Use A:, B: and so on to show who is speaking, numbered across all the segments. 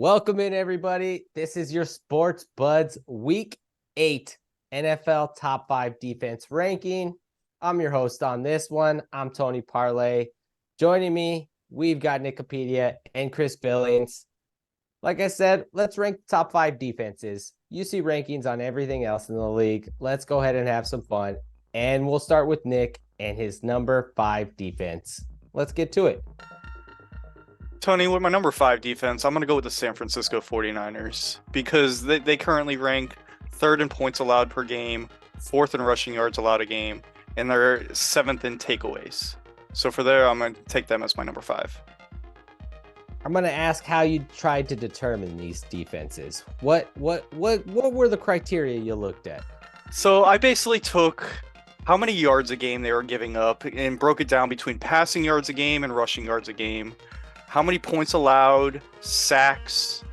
A: Welcome in, everybody. This is your Sports Buds Week 8 NFL Top 5 Defense Ranking. I'm your host on this one. I'm Tony Parlay. Joining me, we've got Nicopedia and Chris Billings. Like I said, let's rank the top 5 defenses. You see rankings on everything else in the league. Let's go ahead and have some fun. And we'll start with Nick and his number 5 defense. Let's get to it.
B: Tony, with my number 5 defense, I'm going to go with the San Francisco 49ers because they currently rank 3rd in points allowed per game, 4th in rushing yards allowed a game, and they're 7th in takeaways. So for there, I'm going to take them as my number 5.
A: I'm going to ask how you tried to determine these defenses. What were the criteria you looked at?
B: So I basically took how many yards a game they were giving up and broke it down between passing yards a game and rushing yards a game. How many points allowed, sacks,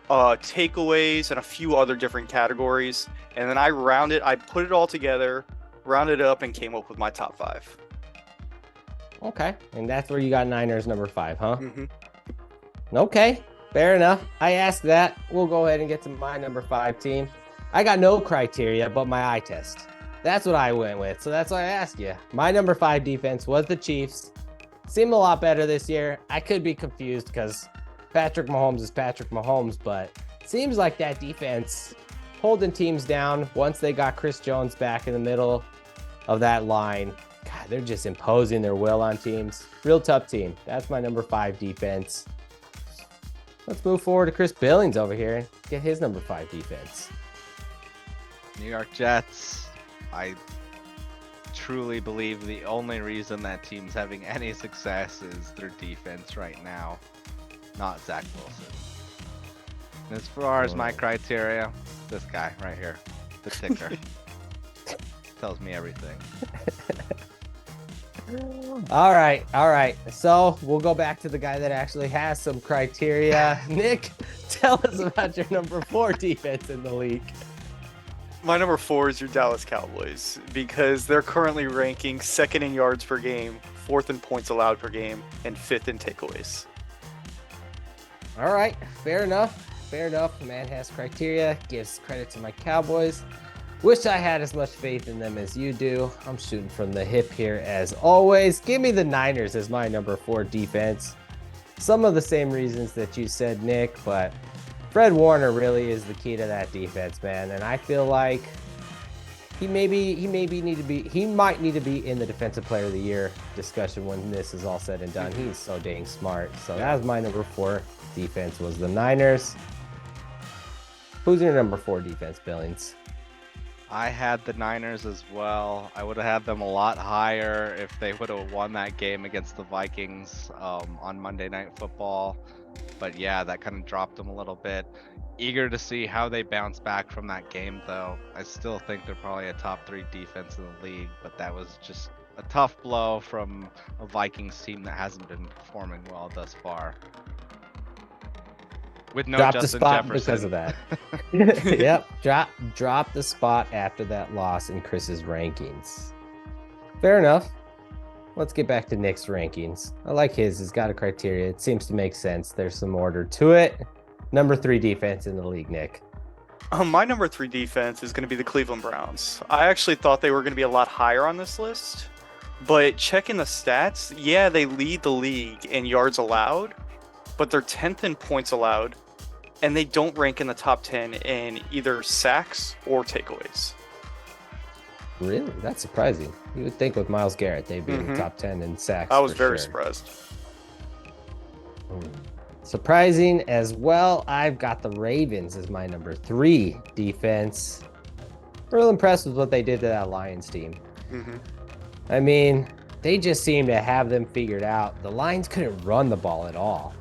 B: takeaways, and a few other different categories. And then I put it all together, rounded up, and came up with my top 5.
A: Okay. And that's where you got Niners number 5, huh?
B: Mm-hmm.
A: Okay. Fair enough. I asked that. We'll go ahead and get to my number 5 team. I got no criteria but my eye test. That's what I went with. So that's why I asked you. My number 5 defense was the Chiefs. Seemed a lot better this year. I could be confused because Patrick Mahomes is Patrick Mahomes, but seems like that defense holding teams down once they got Chris Jones back in the middle of that line. God, they're just imposing their will on teams. Real tough team. That's my number 5 defense. Let's move forward to Chris Billings over here and get his number 5 defense.
C: New York Jets. I truly believe the only reason that team's having any success is their defense right now, not Zach Wilson. And as far as my criteria, this guy right here, the ticker, tells me everything.
A: All right. So we'll go back to the guy that actually has some criteria. Nick, tell us about your number 4 defense in the league.
B: My number 4 is your Dallas Cowboys because they're currently ranking 2nd in yards per game, 4th in points allowed per game, and 5th in takeaways.
A: All right, fair enough. The man has criteria, gives credit to my Cowboys. Wish I had as much faith in them as you do. I'm shooting from the hip here as always. Give me the Niners as my number 4 defense. Some of the same reasons that you said, Nick, but Fred Warner really is the key to that defense, man. And I feel like he might need to be in the Defensive Player of the Year discussion when this is all said and done. He's so dang smart. So that was my number 4 defense, was the Niners. Who's your number 4 defense, Billings?
C: I had the Niners as well. I would have had them a lot higher if they would have won that game against the Vikings on Monday Night Football. But yeah, that kind of dropped them a little bit. Eager to see how they bounce back from that game, though. I still think they're probably a top 3 defense in the league, but that was just a tough blow from a Vikings team that hasn't been performing well thus far. With no
A: Drop
C: Justin
A: the spot
C: Jefferson.
A: because of that. Yep, drop the spot after that loss in Chris's rankings. Fair enough. Let's get back to Nick's rankings. I like his. He's got a criteria. It seems to make sense. There's some order to it. Number 3 defense in the league, Nick.
B: My number 3 defense is going to be the Cleveland Browns. I actually thought they were going to be a lot higher on this list, but checking the stats, yeah, they lead the league in yards allowed, but they're 10th in points allowed, and they don't rank in the top 10 in either sacks or takeaways.
A: Really? That's surprising. You would think with Myles Garrett, they'd be in the top 10 in sacks.
B: I was very surprised.
A: Surprising as well. I've got the Ravens as my number 3 defense. Real impressed with what they did to that Lions team. I mean, they just seem to have them figured out. The Lions couldn't run the ball at all.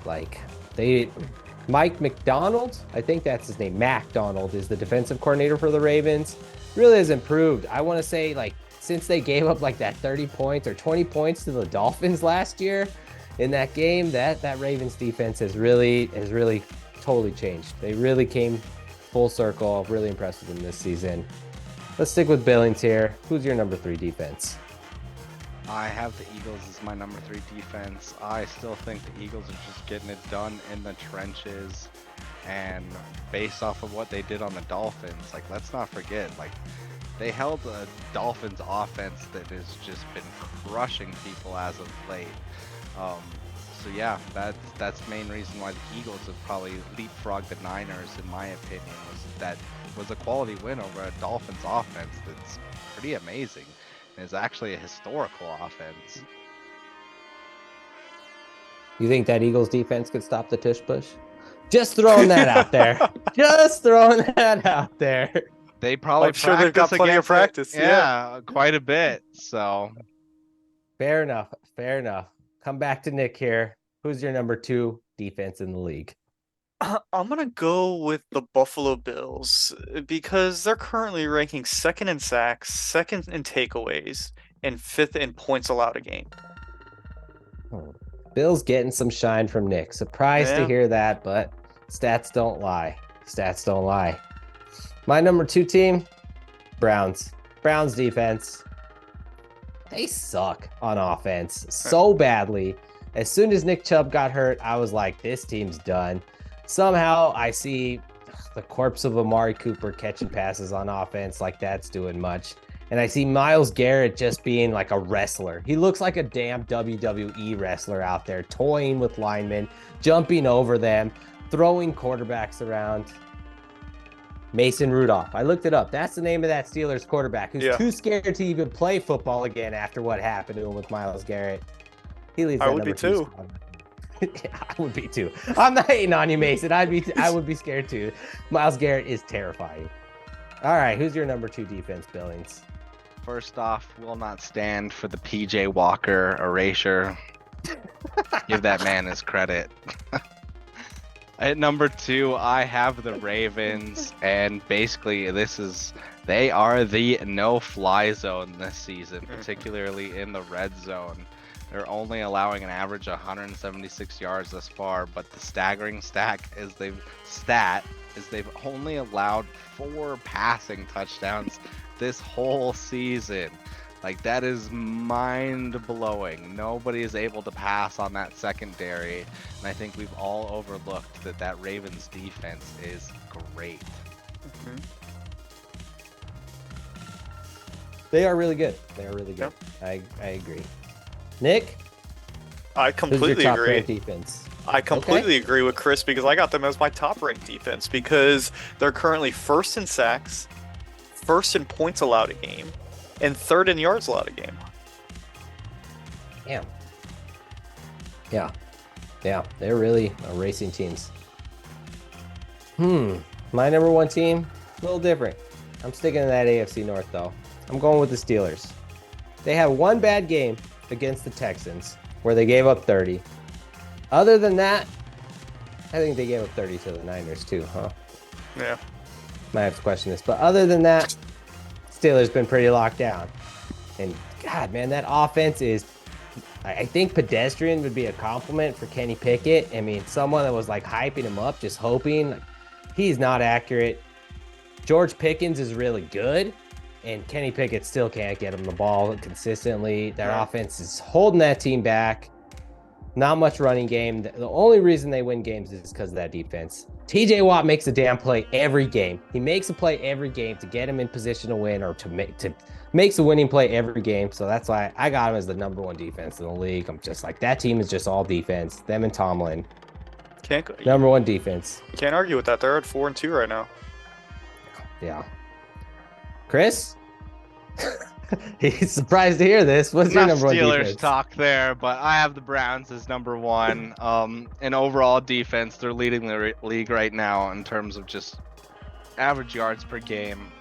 A: Mike McDonald, I think that's his name, McDonald, is the defensive coordinator for the Ravens. Really has improved. I want to say, since they gave up that 30 points or 20 points to the Dolphins last year in that game, that Ravens defense has really totally changed. They really came full circle. Really impressed with them this season. Let's stick with Billings here. Who's your number 3 defense?
C: I have the Eagles as my number 3 defense. I still think the Eagles are just getting it done in the trenches. And based off of what they did on the Dolphins, like let's not forget, like they held a Dolphins offense that has just been crushing people as of late. So yeah, that's the main reason why the Eagles have probably leapfrogged the Niners, in my opinion, was a quality win over a Dolphins offense that's pretty amazing. And it's actually a historical offense.
A: You think that Eagles defense could stop the tush push? Just throwing that out there. Just throwing that out there.
C: They probably
B: I'm sure they've got plenty of practice.
C: Yeah, quite a bit. So
A: Fair enough. Fair enough. Come back to Nick here. Who's your number 2 defense in the league?
B: I'm gonna go with the Buffalo Bills because they're currently ranking second in sacks, second in takeaways, and fifth in points allowed a game.
A: Bill's getting some shine from Nick. Surprised to
B: Yeah.
A: hear that, but stats don't lie. Stats don't lie. My number 2 team, Browns. Browns defense. They suck on offense so badly. As soon as Nick Chubb got hurt, I was like, this team's done. Somehow I see the corpse of Amari Cooper catching passes on offense like that's doing much. And I see Myles Garrett just being like a wrestler. He looks like a damn WWE wrestler out there, toying with linemen, jumping over them, throwing quarterbacks around. Mason Rudolph. I looked it up. That's the name of that Steelers quarterback who's too scared to even play football again after what happened to him with Myles Garrett. He leaves.
B: I
A: that
B: would be
A: number 2
B: too.
A: spot. Yeah, I would be too. I'm not hating on you, Mason. I would be scared too. Myles Garrett is terrifying. All right, who's your number 2 defense, Billings?
C: first off, will not stand for the PJ Walker erasure. Give that man his credit. At number 2, I have the Ravens, and basically they are the no-fly zone this season, particularly in the red zone. They're only allowing an average of 176 yards thus far, but the staggering stat is they've only allowed 4 passing touchdowns this whole season. Like, that is mind-blowing. Nobody is able to pass on that secondary, and I think we've all overlooked that Ravens defense is great.
B: Mm-hmm.
A: They are really good. They are really good.
B: Yep.
A: I agree. Nick,
B: I
A: who's your
B: completely
A: top
B: agree.
A: ranked defense?
B: I completely agree with Chris because I got them as my top ranked defense because they're currently first in sacks, first in points allowed a game, and third in yards allowed a game.
A: Damn. Yeah, they're really racing teams. My number 1 team, a little different. I'm sticking to that AFC North though. I'm going with the Steelers. They have one bad game against the Texans where they gave up 30. Other than that, I think they gave up 30 to the Niners too, huh?
B: Yeah.
A: Might have to question this, but other than that, Steelers been pretty locked down. And God, man, that offense is, I think pedestrian would be a compliment for Kenny Pickett. I mean, someone that was like hyping him up, just hoping. Like, he's not accurate. George Pickens is really good, and Kenny Pickett still can't get him the ball consistently. Their offense is holding that team back. Not much running game. The only reason they win games is because of that defense. TJ Watt makes a damn play every game. He makes a play every game to get him in position to win or makes a winning play every game. So that's why I got him as the number 1 defense in the league. I'm just like, that team is just all defense. Them and Tomlin. Number 1 defense.
B: Can't argue with that. They're at 4-2 right now.
A: Yeah. Chris? He's surprised to hear this. What's your number 1
C: Steelers
A: defense?
C: talk there, but I have the Browns as number 1. In overall defense, they're leading the league right now in terms of just average yards per game.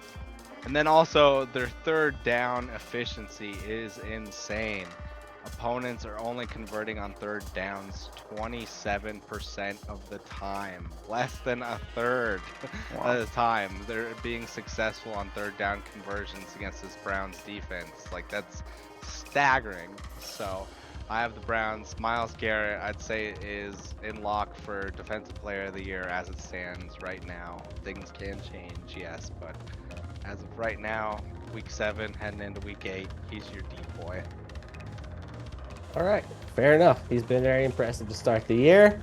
C: And then also their third down efficiency is insane. Opponents are only converting on third downs 27% of the time. Less than a third of the time. They're being successful on third down conversions against this Browns defense. Like, that's staggering. So I have the Browns. Myles Garrett, I'd say, is in lock for Defensive Player of the Year as it stands right now. Things can change, yes, but as of right now, week 7, heading into week 8, he's your deep boy.
A: All right, fair enough. He's been very impressive to start the year.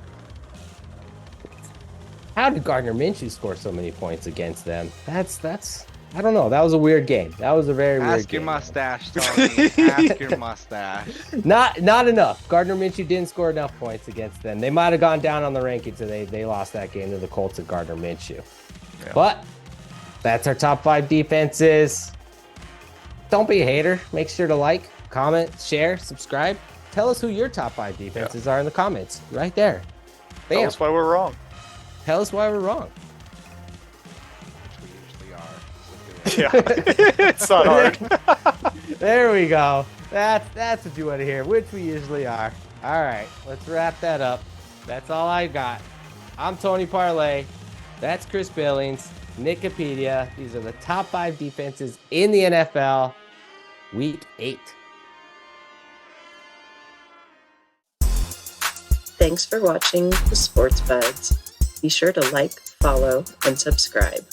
A: How did Gardner Minshew score so many points against them? That's I don't know. That was a weird game. That was a very weird
C: Ask your
A: game.
C: mustache, Tony. Ask your mustache.
A: Not enough. Gardner Minshew didn't score enough points against them. They might have gone down on the rankings and they lost that game to the Colts and Gardner Minshew.
B: Yeah.
A: But that's our top 5 defenses. Don't be a hater. Make sure to like, comment, share, subscribe. Tell us who your top 5 defenses are in the comments. Right there.
B: Tell
A: Bam.
B: us why we're wrong.
A: Tell us why we're wrong.
C: Which we usually are. So do it.
B: Yeah, it's not hard.
A: There we go. That's what you want to hear, which we usually are. All right, let's wrap that up. That's all I got. I'm Tony Parlay. That's Chris Billings. Nikipedia. These are the top 5 defenses in the NFL. Week 8.
D: Thanks for watching the Sports Buds. Be sure to like, follow, and subscribe.